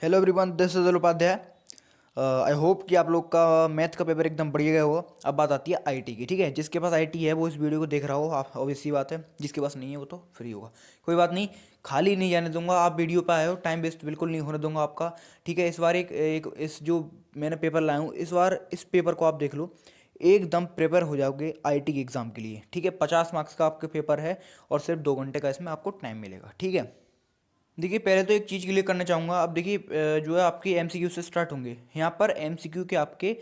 Hello everyone, this is Upadhyay. I hope कि आप लोग का मैथ का पेपर एकदम बढ़िया गया होगा। अब बात आती है आईटी की। ठीक है, जिसके पास आईटी है वो इस वीडियो को देख रहा हो, आप ऑब्वियस सी बात है। जिसके पास नहीं है वो तो फ्री होगा। कोई बात नहीं, खाली नहीं जाने दूंगा। आप वीडियो पे आए हो, टाइम वेस्ट बिल्कुल नहीं होने दूंगा आपका। ठीक है, इस बार एक इस जो मैंने पेपर लाया हूँ, इस बार इस पेपर को आप देख लो, एकदम प्रिपेयर हो जाओगे आईटी के एग्ज़ाम के लिए। ठीक है, 50 मार्क्स का आपका पेपर है और सिर्फ 2 घंटे का इसमें आपको टाइम मिलेगा। ठीक है, देखिए पहले तो एक चीज़ क्लियर करना चाहूँगा। अब देखिए जो है आपके एमसीक्यू से स्टार्ट होंगे। यहाँ पर एमसीक्यू के आपके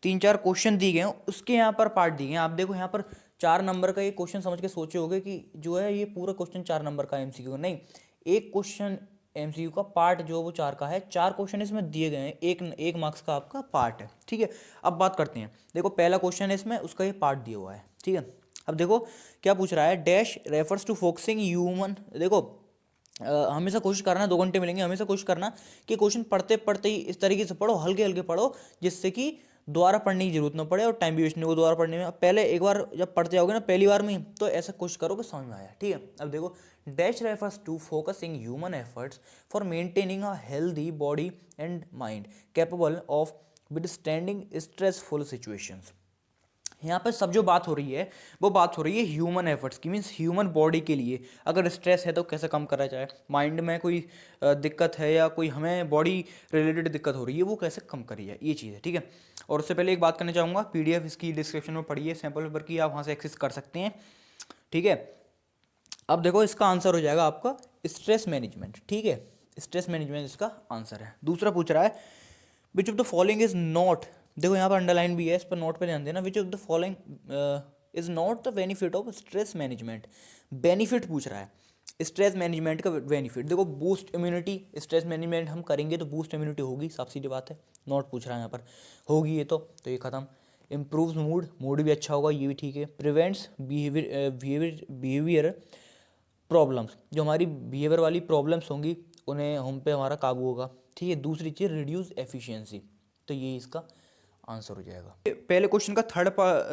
3-4 क्वेश्चन दिए गए हैं, उसके यहाँ पर पार्ट दिए गए हैं। आप देखो यहाँ पर 4 नंबर का ये क्वेश्चन समझ के सोचे होगे कि जो है ये पूरा क्वेश्चन 4 नंबर का एमसीक्यू का नहीं। एक क्वेश्चन एमसीक्यू का पार्ट जो वो 4 का है। 4 क्वेश्चन इसमें दिए गए हैं, एक मार्क्स का आपका पार्ट है। ठीक है, अब बात करते हैं। देखो पहला क्वेश्चन है इसमें, उसका ये पार्ट दिया हुआ है। ठीक है, अब देखो क्या पूछ रहा है। Dash refers to focusing human. देखो हमेशा कोशिश करना, 2 घंटे मिलेंगे, हमेशा कोशिश करना कि क्वेश्चन पढ़ते पढ़ते ही इस तरीके से पढ़ो, हल्के हल्के पढ़ो, जिससे कि दोबारा पढ़ने की जरूरत ना पड़े और टाइम भी वेस्ट नहीं हो दोबारा पढ़ने में। अब पहले एक बार जब पढ़ते जाओगे ना पहली बार में ही, तो ऐसा कोशिश करो कि समझ में आया। ठीक है, अब देखो dash refers to focusing human efforts for maintaining a healthy body and mind capable of withstanding stressful situations. यहाँ पर सब जो बात हो रही है वो बात हो रही है ह्यूमन एफर्ट्स की, मीन्स ह्यूमन बॉडी के लिए। अगर स्ट्रेस है तो कैसे कम करा जाए, माइंड में कोई दिक्कत है या कोई हमें बॉडी रिलेटेड दिक्कत हो रही है वो कैसे कम करी जाए, ये चीज़ है। ठीक है, और उससे पहले एक बात करना चाहूँगा, पीडीएफ इसकी डिस्क्रिप्शन में पड़ी है सैम्पल पेपर की, आप वहाँ से एक्सेस कर सकते हैं। ठीक है, अब देखो इसका आंसर हो जाएगा आपका स्ट्रेस मैनेजमेंट। ठीक है, स्ट्रेस मैनेजमेंट इसका आंसर है। दूसरा पूछ रहा है which of the following is not. देखो यहाँ पर अंडरलाइन भी है, इस पर नोट पे ध्यान देना। विच of the following is not the benefit of stress management. Benefit पूछ रहा है स्ट्रेस मैनेजमेंट का बेनिफिट। देखो बूस्ट इम्यूनिटी, स्ट्रेस मैनेजमेंट हम करेंगे तो बूस्ट इम्यूनिटी होगी, साफ सीधी बात है। नॉट पूछ रहा है यहाँ पर, होगी ये तो ये खत्म। इम्प्रूव्स मूड, मूड भी अच्छा होगा, ये भी ठीक है। प्रिवेंट्स बिहेवियर प्रॉब्लम्स, जो हमारी बिहेवियर वाली प्रॉब्लम्स होंगी उन्हें हम पे हमारा काबू होगा। ठीक है, दूसरी चीज़ रिड्यूस एफिशिएंसी, तो ये इसका आंसर हो जाएगा। पहले क्वेश्चन का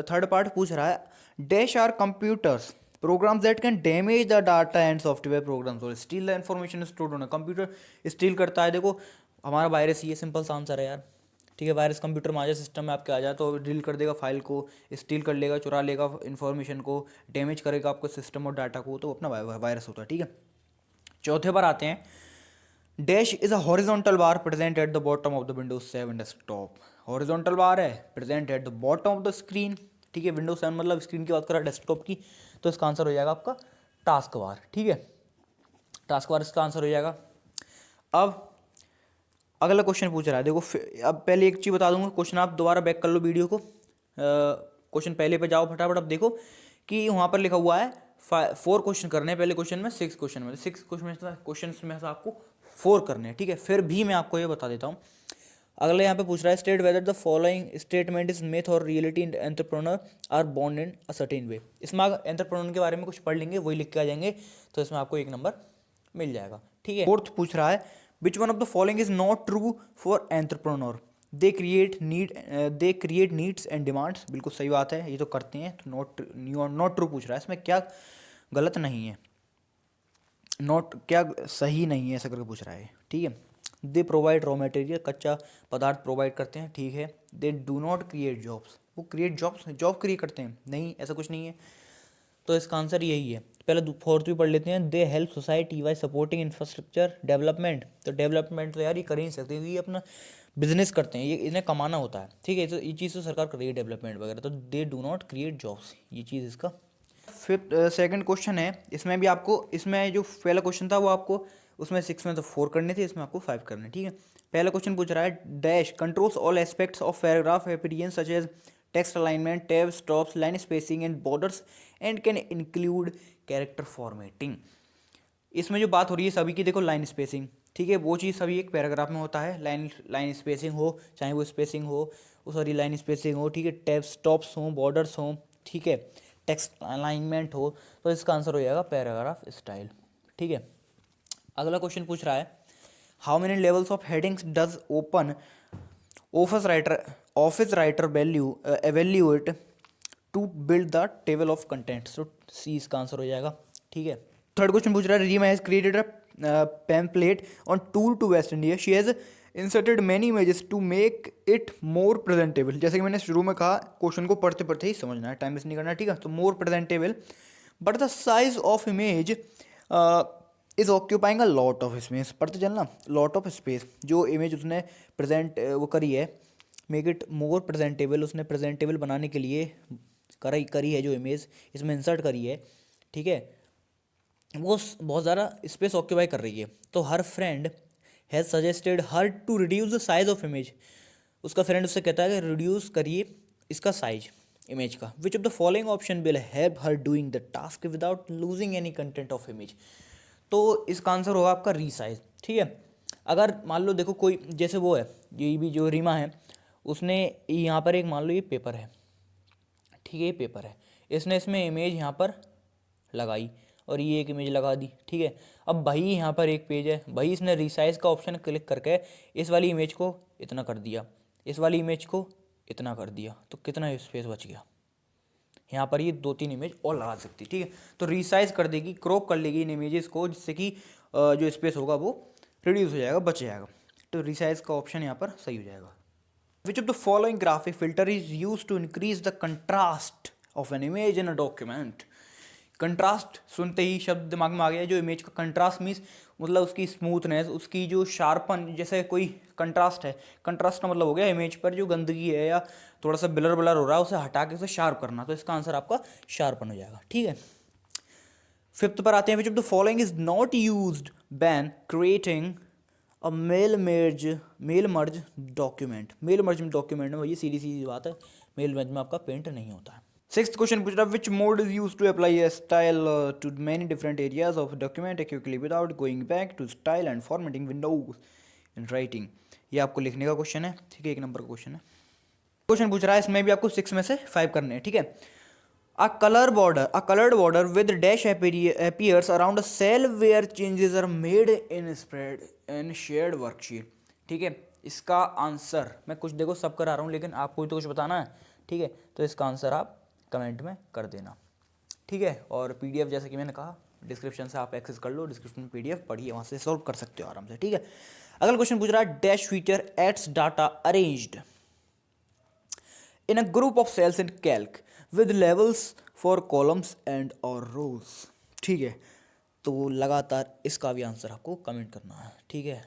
थर्ड पार्ट पूछ रहा है dash are computers programs that can damage the data and software programs और steal the information stored on. Computer steal करता है, देखो हमारा वायरस, ये सिंपल सा आंसर है यार। ठीक है, वायरस कंप्यूटर में आ जाए, सिस्टम में आपके आ जाए तो डिलीट कर देगा फाइल को, स्टील कर लेगा, चुरा लेगा इन्फॉर्मेशन को, डैमेज करेगा आपको सिस्टम और डाटा को, तो अपना वायरस होता है। ठीक है, चौथे पर आते हैं। Dash is a horizontal bar present at the bottom of the Windows 7 desktop. Horizontal bar है present at the bottom of the screen. ठीक है, विंडोज 7 मतलब स्क्रीन की बात करें डेस्कटॉप की, तो इसका आंसर हो जाएगा आपका टास्क बार। ठीक है, टास्क बार इसका आंसर हो जाएगा। अब अगला क्वेश्चन पूछ रहा है, देखो अब पहले एक चीज़ बता दूंगा, क्वेश्चन आप दोबारा बैक कर लो वीडियो को, क्वेश्चन पहले पे जाओ फटाफट। अब देखो कि वहाँ पर लिखा हुआ है 4 क्वेश्चन करने हैं पहले क्वेश्चन में, 6 क्वेश्चन में, 6 क्वेश्चन में से आपको 4 करने हैं। ठीक है, फिर भी मैं आपको ये बता देता हूँ। अगले यहाँ पे पूछ रहा है state whether the following statement is myth और reality in entrepreneur are born in a certain way. इसमें एंटरप्रेन्योर के बारे में कुछ पढ़ लेंगे, वही लिख के आ जाएंगे, तो इसमें आपको 1 नंबर मिल जाएगा। ठीक है, फोर्थ पूछ रहा है which one of the following is not true for entrepreneur. They create needs and demands. बिल्कुल सही बात है, ये तो करते हैं। तो नॉट ट्रू पूछ रहा है, इसमें क्या गलत नहीं है, नॉट क्या सही नहीं है ऐसा करके पूछ रहा है। ठीक है, दे प्रोवाइड रॉ मटेरियल, कच्चा पदार्थ प्रोवाइड करते हैं। ठीक है, they do not create jobs, वो क्रिएट जॉब क्रिएट करते हैं, नहीं ऐसा कुछ नहीं है। तो इसका आंसर यही है। पहले फोर्थ भी पढ़ लेते हैं। They help society bye supporting infrastructure development. तो डेवलपमेंट तो यार ये कर ही नहीं सकते, ये अपना बिजनेस करते हैं, ये इन्हें कमाना होता है। ठीक है, तो ये चीज़ तो सरकार कर रही है डेवलपमेंट वगैरह, तो they do not create jobs, ये चीज़ इसका। फिफ्थ सेकंड क्वेश्चन है, इसमें भी आपको, इसमें जो पहला क्वेश्चन था वो आपको उसमें 6 में तो 4 करने थे, इसमें आपको 5 करने। ठीक है, पहला क्वेश्चन पूछ रहा है dash controls all aspects of paragraph appearance such as text alignment, tab, stops, line spacing and borders and can include character formatting. इसमें जो बात हो रही है सभी की, देखो लाइन स्पेसिंग, ठीक है, वो चीज़ सभी एक पैराग्राफ में होता है। लाइन स्पेसिंग हो, चाहे वो स्पेसिंग हो, सॉरी लाइन स्पेसिंग हो, ठीक है, टैब स्टॉप्स हों, बॉर्डर्स हों, ठीक है, टेक्स्ट अलाइनमेंट हो, तो इसका आंसर हो जाएगा पैराग्राफ स्टाइल। ठीक है, अगला क्वेश्चन पूछ रहा है how many levels of headings does open office writer value evaluate to build the table of contents. तो सी इसका आंसर हो जाएगा। ठीक है, थर्ड क्वेश्चन पूछ रहा है Reema has created a pamphlet on tour to West India. She has inserted many images to make it more presentable. जैसे कि मैंने शुरू में कहा, क्वेश्चन को पढ़ते पढ़ते ही समझना है, टाइम वेस्ट नहीं करना, ठीक है. तो more presentable, but the size of image is occupying a lot of space. पढ़ते चलना, lot of space. जो इमेज उसने प्रेजेंट वो करी है, मेक इट मोर प्रेजेंटेबल, उसने प्रेजेंटेबल बनाने के लिए करी है जो इमेज इसमें इंसर्ट करी है, ठीक है, वो बहुत ज़्यादा स्पेस ऑक्यूपाई कर रही है. तो her friend has suggested her to reduce the size of image. उसका फ्रेंड उससे कहता है कि रिड्यूस करिए इसका साइज इमेज का. विच of the following option will help her doing the task without losing any content of image. तो इसका आंसर होगा आपका रीसाइज, ठीक है. अगर मान लो देखो कोई जैसे वो है, ये भी जो रीमा है, उसने यहाँ पर एक मान लो ये पेपर है, ठीक है, ये पेपर है, इसने इसमें इमेज यहाँ पर लगाई और ये एक इमेज लगा दी, ठीक है. अब भाई यहाँ पर एक पेज है, भाई इसने रिसाइज का ऑप्शन क्लिक करके इस वाली इमेज को इतना कर दिया, इस वाली इमेज को इतना कर दिया, तो कितना स्पेस बच गया. यहाँ पर ये 2-3 इमेज और लगा सकती, ठीक है. तो रिसाइज कर देगी, क्रॉप कर लेगी इन इमेजेस को, जिससे कि जो स्पेस होगा वो रिड्यूस हो जाएगा, बच जाएगा. तो रिसाइज का ऑप्शन यहाँ पर सही हो जाएगा. Which of the following graphic filter is use to increase the contrast of an image in a document. Contrast सुनते ही शब्द दिमाग में आ गया. जो इमेज का कंट्रास्ट मीन्स मतलब उसकी स्मूथनेस, उसकी जो शार्पन, जैसे कोई कंट्रास्ट है, कंट्रास्ट का मतलब हो गया इमेज पर जो गंदगी है या थोड़ा सा ब्लर ब्लर हो रहा है उसे हटा के उसे शार्प करना. तो इसका आंसर आपका शार्पन हो जाएगा, ठीक है. फिफ्थ पर आते हैं. Which of the following is not used when creating a mail merge document. Mail merge document में वही सीधी सीधी बात है, मेल मर्ज में आपका पेंट नहीं होता है. सिक्स्थ क्वेश्चन पूछ रहा है, which mode is use to apply a style to many different areas of document quickly without going back to style and formatting windows in writing. ये आपको लिखने का क्वेश्चन है, ठीक है, 1 नंबर का क्वेश्चन है. क्वेश्चन पूछ रहा है, इसमें भी आपको 6 में से 5 करने हैं, ठीक है. A colored border with dash appears around a cell where changes are made in spread in shared worksheet. ठीक है, इसका आंसर मैं कुछ देखो सब करा रहा हूँ, लेकिन आपको तो कुछ बताना है, ठीक है. तो इसका आंसर आप कमेंट में कर देना, ठीक है. और पीडीएफ जैसे कि मैंने कहा डिस्क्रिप्शन से आप एक्सेस कर लो, डिस्क्रिप्शन में पीडीएफ पढ़िए, वहाँ से सॉल्व कर सकते हो आराम से, ठीक है. अगला क्वेश्चन पूछ रहा है, dash feature adds data arranged in a group of cells in calc with levels for columns and or rows. ठीक है, तो लगातार इसका भी आंसर आपको कमेंट करना है, ठीक है.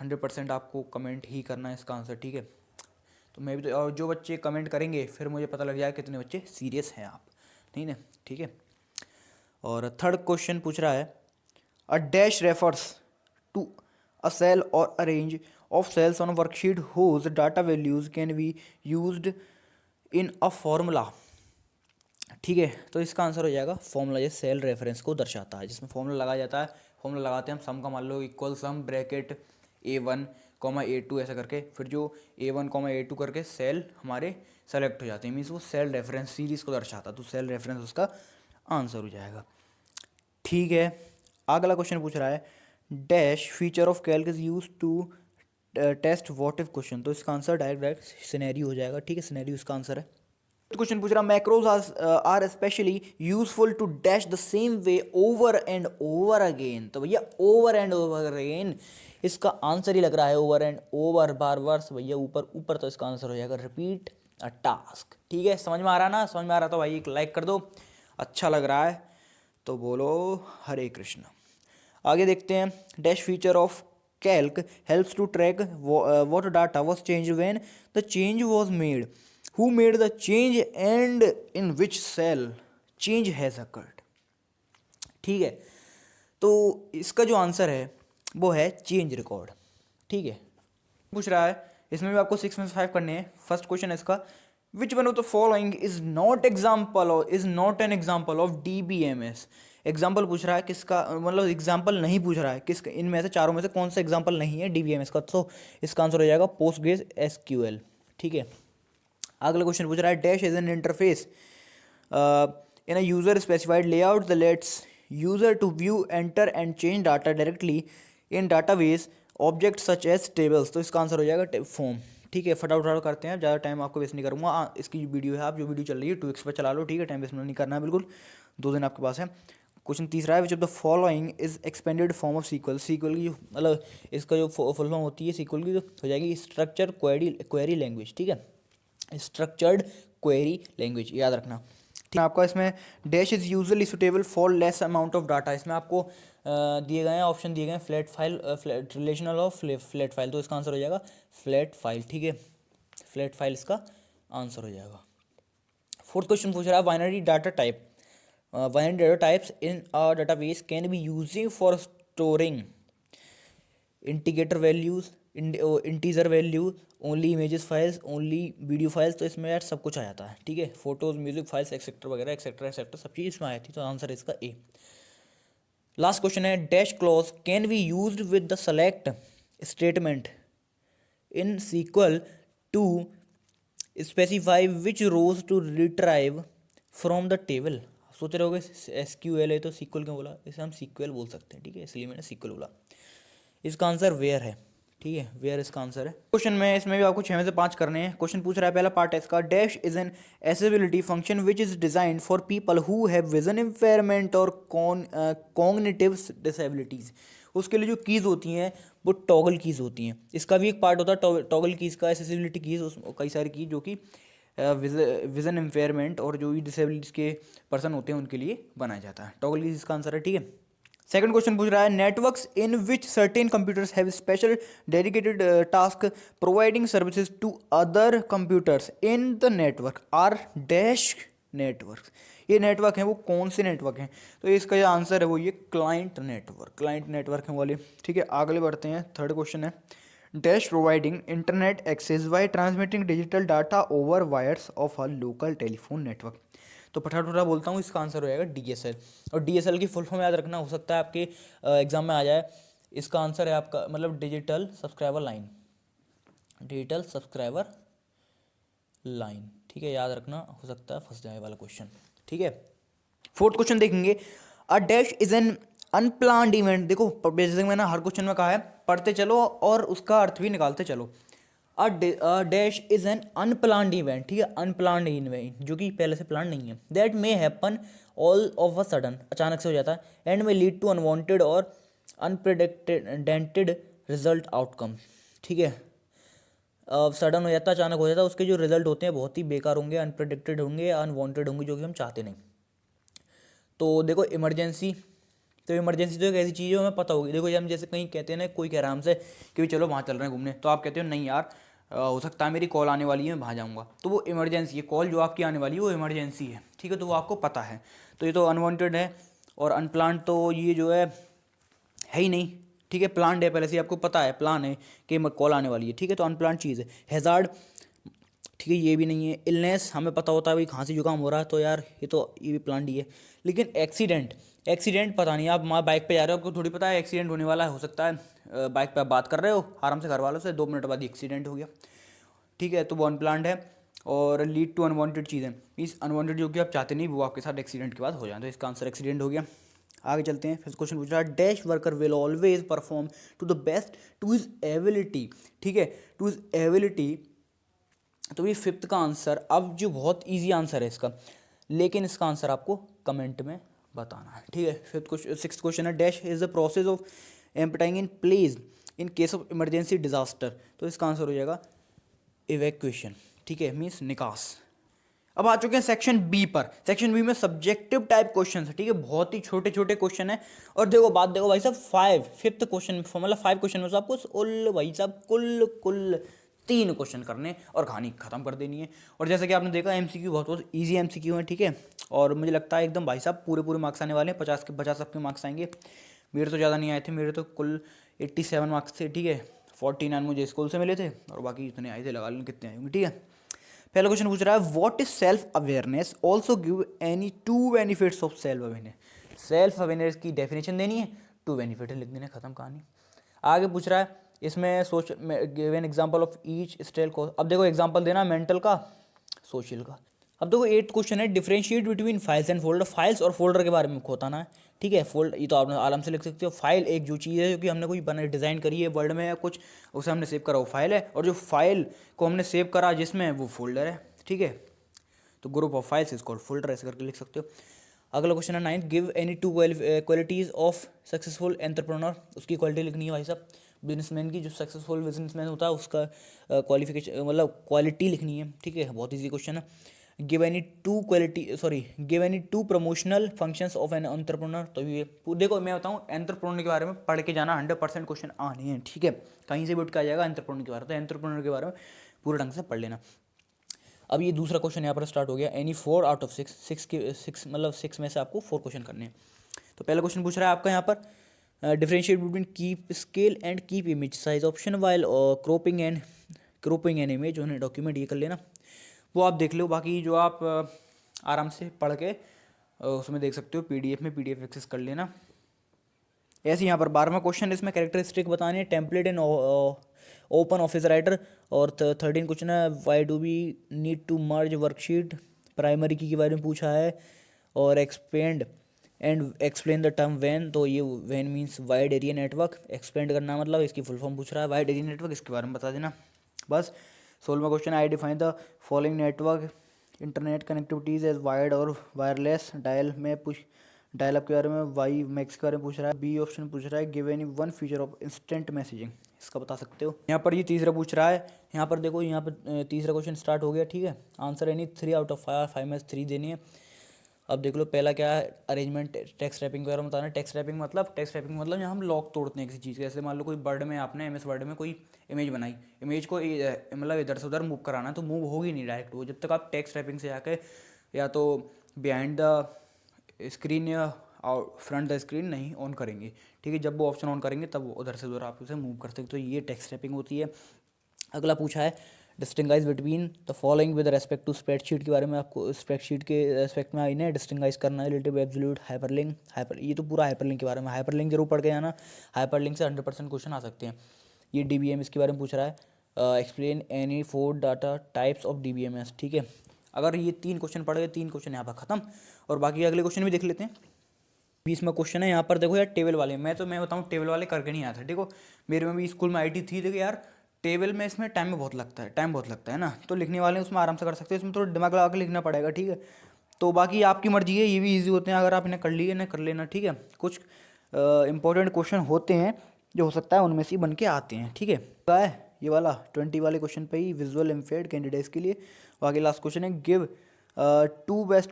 100% आपको कमेंट ही करना है इसका आंसर, ठीक है. तो मैं भी तो, और जो बच्चे कमेंट करेंगे फिर मुझे पता लग जाएगा कितने बच्चे सीरियस हैं आप, नहीं ना, ठीक है. और थर्ड क्वेश्चन पूछ रहा है, a dash refers to a cell or a range of cells on a worksheet whose data values can be used in a formula. ठीक है, तो इसका आंसर हो जाएगा फॉर्मूला. ये सेल रेफरेंस को दर्शाता है, जिसमें फॉर्मूला लगाया जाता है. फॉर्मूला लगाते हैं हम सम का, मान लो इक्वल सम ब्रैकेट A1, A2 ऐसा करके, फिर जो A1, A2 करके सेल हमारे सेलेक्ट हो जाते हैं, मीन्स वो सेल रेफरेंस सीरीज़ को दर्शाता है. तो सेल रेफरेंस उसका आंसर हो जाएगा, ठीक है. अगला क्वेश्चन पूछ रहा है, dash feature of calc is use to test what if question. तो इसका आंसर डायरेक्ट सिनेरियो हो जाएगा, ठीक है. सिनेरियो इसका आंसर है. क्वेश्चन पूछ रहा, macros are specially useful to dash the same way over and over again. तो भैया ओवर एंड ओवर अगेन इसका आंसर ही लग रहा है, ओवर एंड ओवर, बार बार भैया ऊपर ऊपर. तो इसका आंसर हो जाएगा रिपीट अ टास्क, ठीक है. समझ में आ रहा ना, समझ में आ रहा तो भाई एक लाइक कर दो, अच्छा लग रहा है तो बोलो हरे कृष्ण. आगे देखते हैं, dash feature of calc helps to track what data was change when the change was made, who made the change and in which cell change has occurred. ठीक है, तो इसका जो आंसर है वो है चेंज रिकॉर्ड, ठीक है. पूछ रहा है, इसमें भी आपको 6 में से 5 करने हैं. फर्स्ट क्वेश्चन है इसका, which one of the following is not an example of DBMS. Example पूछ रहा है किसका, मतलब एग्जाम्पल नहीं पूछ रहा है किसका, इनमें से चारों में से कौन सा एग्जाम्पल नहीं है DBMS का. तो इसका आंसर हो जाएगा PostgreSQL, ठीक है. अगला क्वेश्चन पूछ रहा है, dash is an interface in a user specified layout the lets user to view enter and change data directly in database object such as tables. तो इसका आंसर हो जाएगा फॉर्म, ठीक है. फटाफट करते हैं, ज़्यादा टाइम आपको वेस्ट नहीं करूँगा. इसकी वीडियो है, आप जो वीडियो चल रही है 2x पर चला लो, ठीक है. टाइम वेस्ट नहीं करना है बिल्कुल, 2 दिन आपके पास है. क्वेश्चन तीसरा है which of the following is expanded form of sequel. Sequel की मतलब इसका जो फुल फॉर्म होती है सीक्वल की, तो हो जाएगी स्ट्रक्चर क्वेरी लैंग्वेज। ठीक है, स्ट्रक्चर्ड क्वेरी लैंग्वेज, याद रखना। ठीक है, आपका इसमें dash is usually suitable for less amount of data. इसमें आपको दिए गए हैं ऑप्शन दिए गए हैं फ्लैट फाइल, फ्लैट रिलेशनल और फ्लैट फाइल, तो इसका आंसर हो जाएगा फ्लैट फाइल। ठीक है, फ्लैट फाइल इसका आंसर हो जाएगा। फोर्थ क्वेश्चन पूछ रहा है binary data type. Binary data types in a database can be using for storing integrator values, integer value, only images files, only video files. तो इसमें यार सब कुछ आ जाता है। ठीक है, फोटोज, म्यूजिक फाइल्स, एक्सेट्रा वगैरह एक्सेट्रा एक्सेट्रा सब चीज़ इसमें आई थी, तो आंसर इसका ए। लास्ट क्वेश्चन है dash clause can be used with the select statement in sequel to specify which rows to retrieve from the table. सोच रहे होगे SQL है तो सीक्वल क्यों बोला, इसे हम सीक्वल बोल सकते हैं। ठीक है, इसलिए मैंने सीक्वल बोला। इसका आंसर वेयर है। ठीक है, वेयर इसका आंसर है। क्वेश्चन में इसमें भी आपको 6 में से 5 करने हैं। क्वेश्चन पूछ रहा है, पहला पार्ट है इसका, dash is an accessibility function which is designed for people who have vision impairment और कॉग्निटिव डिसेबिलिटीज। उसके लिए जो कीज़ होती हैं वो टॉगल कीज़ होती हैं। इसका भी एक पार्ट होता है टॉगल कीज़ का, एसेसिबिलिटी कीज़, उस कई सारी कीज़ जो कि विजन इम्पेयरमेंट और जो भी डिसेबिलिटीज के पर्सन होते हैं उनके लिए बनाया जाता है। टॉगल कीज़ इसका आंसर है। ठीक है, सेकंड क्वेश्चन पूछ रहा है networks in which certain computers have special dedicated task providing services to other computers in the network are dash network. ये नेटवर्क हैं वो कौन से नेटवर्क हैं, तो इसका जो आंसर है वो ये क्लाइंट नेटवर्क हैं वाले। ठीक है, आगे बढ़ते हैं। थर्ड क्वेश्चन है dash providing internet access by transmitting digital data over wires of a local telephone network. तो फटाफट बोलता हूँ, इसका आंसर हो जाएगा DSL। और DSL की फुल फॉर्म याद रखना, हो सकता है आपके एग्जाम में आ जाए। इसका आंसर है आपका मतलब digital subscriber line, digital subscriber line. ठीक है, याद रखना, हो सकता है फंस जाए वाला क्वेश्चन। ठीक है, फोर्थ क्वेश्चन देखेंगे, a dash is N unplanned event. देखो जैसे मैंने हर क्वेश्चन में कहा है, पढ़ते चलो और उसका अर्थ भी निकालते चलो। A dash is N unplanned event. ठीक है, अनप्लान्ड इवेंट जो कि पहले से प्लान नहीं है। That may happen all of a sudden, अचानक से हो जाता है। And may lead to unwanted और अनप्रेडिक्टेड रिजल्ट आउटकम। ठीक है, सडन हो जाता है, अचानक हो जाता है, उसके जो रिजल्ट होते हैं बहुत ही बेकार होंगे, अनप्रेडिक्टेड होंगे, अनवांटेड होंगे, जो कि हम चाहते नहीं। तो देखो इमरजेंसी, तो इमरजेंसी तो एक ऐसी चीज़ है हमें पता होगी। देखो हम जैसे कहीं कहते हैं ना, कोई कह रहा है हमसे कि भाई चलो वहाँ चल रहे हैं घूमने, तो आप कहते हो नहीं यार हो सकता है मेरी कॉल आने वाली है, मैं वहाँ जाऊँगा, तो वो इमरजेंसी है। कॉल जो आपकी आने वाली है वो इमरजेंसी है। ठीक है, तो वो आपको पता है। तो ये तो अनवांटेड है, और अनप्लान्ड तो ये जो है ही नहीं। ठीक है, प्लान्ड है, पहले से आपको पता है, प्लान है कि कॉल आने वाली है। ठीक है, तो अनप्लान्ड चीज़ है। हैज़ार्ड, ठीक है, ये भी नहीं है। इलनेस, हमें पता होता है भाई खांसी जुकाम हो रहा है, तो यार ये भी प्लान्ड ही है। लेकिन एक्सीडेंट पता नहीं, आप बाइक पे जा रहे हो, आपको थोड़ी पता है एक्सीडेंट होने वाला है। हो सकता है बाइक पे आप बात कर रहे हो आराम से घर वालों से, 2 मिनट बाद ही एक्सीडेंट हो गया। ठीक है, तो वो अनप्लान्ड है। और लीड टू अनवांटेड चीज़ें, मीन्स अनवांटेड जो कि आप चाहते नहीं वो आपके साथ एक्सीडेंट के बाद हो जाए, तो इसका आंसर एक्सीडेंट हो गया। आगे चलते हैं। फिर क्वेश्चन पूछ रहा है dash worker will always perform to the best to his ability. ठीक है, टू हिज एबिलिटी, तो ये फिफ्थ का आंसर। अब जो बहुत इजी आंसर है इसका, लेकिन इसका आंसर आपको कमेंट में बताना है। ठीक है, सिक्स्थ क्वेश्चन है dash is the process of emptying in place in case of emergency disaster. तो इसका आंसर हो जाएगा इवैक्यूएशन। ठीक है, मीन्स निकास। अब आ चुके हैं सेक्शन बी पर। सेक्शन बी में सब्जेक्टिव टाइप क्वेश्चन है। ठीक है, बहुत ही छोटे छोटे क्वेश्चन है। और देखो बात देखो भाई साहब, फिफ्थ क्वेश्चन मतलब 5 क्वेश्चन में से आपको भाई साहब कुल 3 क्वेश्चन करने और कहानी खत्म कर देनी है। और जैसे कि आपने देखा MCQ बहुत ईजी MCQ है। ठीक है, और मुझे लगता है एकदम भाई साहब पूरे मार्क्स आने वाले हैं, 50 सबके मार्क्स आएंगे। मेरे तो ज़्यादा नहीं आए थे, मेरे तो कुल 87 मार्क्स थे। ठीक है, 49 मुझे स्कूल से मिले थे और बाकी इतने आए थे, लगा लें कितने आए होंगे। ठीक है, पहला क्वेश्चन पूछ रहा है what is self awareness, also give any 2 benefits of self awareness. Self awareness की डेफिनेशन देनी है, 2 बेनिफिट लिख देने, खत्म कहानी। आगे पूछ रहा है इसमें सोच give an example of each style को। अब देखो एग्जांपल देना मेंटल का, सोशल का। अब देखो 8th क्वेश्चन है differentiate between files and folder. Files और फोल्डर के बारे में बताना है। ठीक है, फोल्ड ये तो आप आराम से लिख सकते हो। फाइल एक जो चीज़ है जो कि हमने कोई बना डिज़ाइन करी है वर्ड में या कुछ, उसे हमने सेव करा वो फाइल है, और जो फाइल को हमने सेव करा जिसमें वो फोल्डर है। ठीक है, तो group of files is called folder, ऐसे करके लिख सकते हो। अगला क्वेश्चन है 9th, give any two qualities of successful entrepreneur. उसकी क्वालिटी लिखनी है भाई साहब, बिजनेसमैन की, जो सक्सेसफुल बिजनेसमैन होता है उसका क्वालिफिकेशन मतलब क्वालिटी लिखनी है, ठीक है। बहुत ईजी क्वेश्चन है। Give any two promotional functions of an entrepreneur. तो ये देखो मैं बताऊँ, एंटरप्रेन्योर के बारे में पढ़ के जाना, 100% क्वेश्चन आने हैं, ठीक है। कहीं से भी उठ के आ जाएगा एंटरप्रेन्योर के बारे में, तो एंटरप्रेन्योर के बारे में पूरे ढंग से पढ़ लेना। अब ये दूसरा क्वेश्चन यहाँ पर स्टार्ट हो गया। एनी 4 आउट ऑफ 6 मतलब 6 में से आपको 4 क्वेश्चन करने हैं। तो पहला क्वेश्चन पूछ रहा है आपका यहाँ पर, differentiate between keep scale and keep image size option while cropping and image on document. ये कर लेना, वो आप देख लो। बाकी जो आप आराम से पढ़ के उसमें देख सकते हो, पीडीएफ में, पीडीएफ एक्सेस कर लेना। ऐसे यहाँ पर 12वां क्वेश्चन, इसमें कैरेक्टरिस्टिक बताने हैं, template and open office writer. और 13 क्वेश्चन है, why do we need to merge worksheet, primary key के बारे में पूछा है। और expand and explain the term वैन। तो ये वैन means wide area network, expand करना मतलब इसकी फुल फॉर्म पूछ रहा है, वाइड एरिया नेटवर्क, इसके बारे में बता देना बस। 16वां question, I define the following network internet connectivities as wired और वायरलेस। डायल अप के बारे में, वाई मैक्स के बारे में पूछ रहा है। बी ऑप्शन पूछ रहा है, give any one feature of instant messaging, इसका बता सकते हो। यहाँ पर ये तीसरा पूछ रहा है, यहाँ पर देखो, यहाँ पर तीसरा क्वेश्चन स्टार्ट हो गया, ठीक है। आंसर एनी 3 आउट ऑफ 5 में 3 देनी है। अब देख लो, पहला क्या है, अरेंजमेंट टेक्स्ट रैपिंग के बारे में बताना है। टेक्स्ट रैपिंग मतलब यहाँ हम लॉक तोड़ते हैं किसी चीज़ के। जैसे मान लो कोई वर्ड में आपने MS वर्ड में कोई इमेज बनाई, इमेज को मतलब इधर से उधर मूव कराना है, तो मूव होगी नहीं डायरेक्ट वो, जब तक आप टेक्स्ट रैपिंग से जाके या तो बिहाइंड द स्क्रीन या फ्रंट द स्क्रीन नहीं ऑन करेंगे, ठीक है। जब वो ऑप्शन ऑन करेंगे तब उधर से उधर आप उसे मूव कर सकते, तो ये टेक्स्ट रैपिंग होती है। अगला पूछा है, distinguish between the following with respect to spreadsheet के बारे में आपको स्प्रेडशीट के रेस्पेक्ट में आई ना डिस्टिंगाइज करना है। Relative, absolute, hyperlink. ये तो पूरा हाइपरलिंक के बारे में, हाइपरलिंक जरूर पढ़ के जाना, हाइपरलिंक से 100% क्वेश्चन आ सकते हैं। ये DBMS के बारे में पूछ रहा है, explain any 4 data types of DBMS, ठीक है। अगर ये 3 क्वेश्चन पढ़ गए, 3 क्वेश्चन यहाँ पर खत्म। और बाकी अगले क्वेश्चन भी देख लेते हैं। 20वां क्वेश्चन है, यहाँ पर देखो यार, टेबल वाले मैं बताऊँ, टेबल वाले करके नहीं आया था, देखो। मेरे में भी स्कूल में IT थी, देखो यार, टेबल में इसमें टाइम बहुत लगता है ना। तो लिखने वाले उसमें आराम से कर सकते हैं, इसमें थोड़ा दिमाग लगा के लिखना पड़ेगा, ठीक है। तो बाकी आपकी मर्जी है, ये भी इजी होते हैं, अगर आप इन्हें कर लिए ना कर लेना, ठीक है। कुछ इंपॉर्टेंट क्वेश्चन होते हैं जो हो सकता है उनमें से बन के आते हैं, ठीक है। क्या है ये वाला 20 वाले क्वेश्चन पे ही, विजुअल इम्पेयर्ड कैंडिडेट्स के लिए। बाकी लास्ट क्वेश्चन है, give 2 best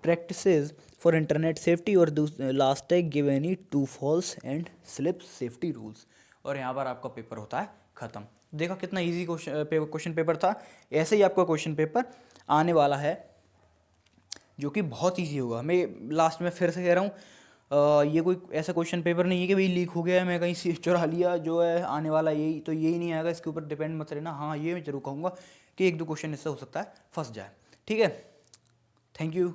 practices for internet safety. और लास्ट है, give any 2 falls and slip safety rules. और यहाँ पर आपका पेपर होता है खत्म। देखा कितना इजी क्वेश्चन पेपर था। ऐसे ही आपका क्वेश्चन पेपर आने वाला है जो कि बहुत इजी होगा। मैं लास्ट में फिर से कह रहा हूँ, ये कोई ऐसा क्वेश्चन पेपर नहीं है कि भाई लीक हो गया है, मैं कहीं से चुरा लिया। जो है आने वाला यही, तो यही नहीं आएगा, इसके ऊपर डिपेंड मत रहना। हाँ, ये मैं जरूर कहूँगा कि 1-2 क्वेश्चन इससे हो सकता है फंस जाए, ठीक है। Thank you.